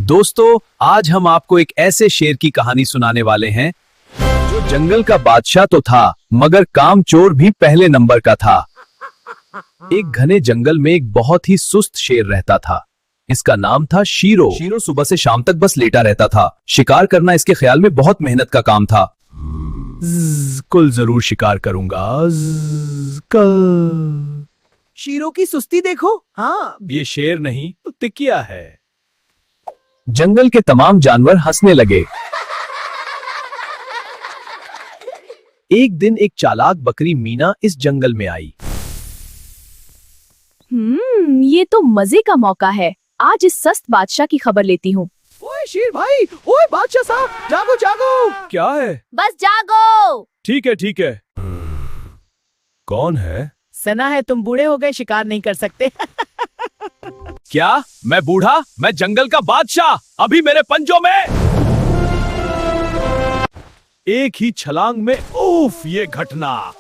दोस्तों, आज हम आपको एक ऐसे शेर की कहानी सुनाने वाले हैं जो जंगल का बादशाह तो था मगर कामचोर भी पहले नंबर का था। एक घने जंगल में एक बहुत ही सुस्त शेर रहता था। इसका नाम था शीरो। शीरो सुबह से शाम तक बस लेटा रहता था। शिकार करना इसके ख्याल में बहुत मेहनत का काम था। कल जरूर शिकार करूंगा, कल। शीरो की सुस्ती देखो। हाँ, ये शेर नहीं तो टिकिया है। जंगल के तमाम जानवर हंसने लगे। एक दिन एक चालाक बकरी मीना इस जंगल में आई। ये तो मजे का मौका है। आज इस सस्त बादशाह की खबर लेती हूँ। ओए शेर भाई, ओए बादशाह साहब, जागो जागो। क्या है? बस जागो। ठीक है ठीक है। कौन है? सुना है तुम बूढ़े हो गए, शिकार नहीं कर सकते। क्या मैं बूढ़ा? मैं जंगल का बादशाह। अभी मेरे पंजों में एक ही छलांग में उफ, ये घटना।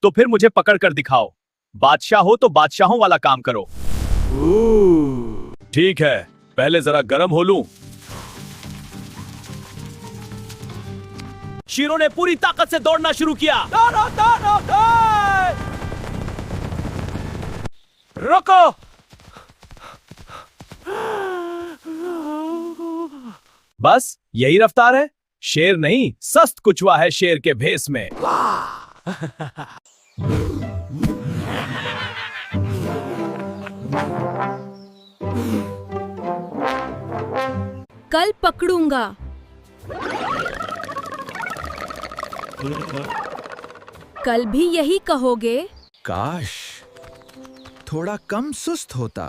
तो फिर मुझे पकड़ कर दिखाओ। बादशाह हो तो बादशाहों वाला काम करो। ठीक है, पहले जरा गर्म हो लूं। शीरो ने पूरी ताकत से दौड़ना शुरू किया। दौड़ो, दौड़ो, दौड़! रुको! बस यही रफ्तार है? शेर नहीं, सस्त कुचवा है शेर के भेस में। कल पकड़ूंगा। कल भी यही कहोगे? काश थोड़ा कम सुस्त होता।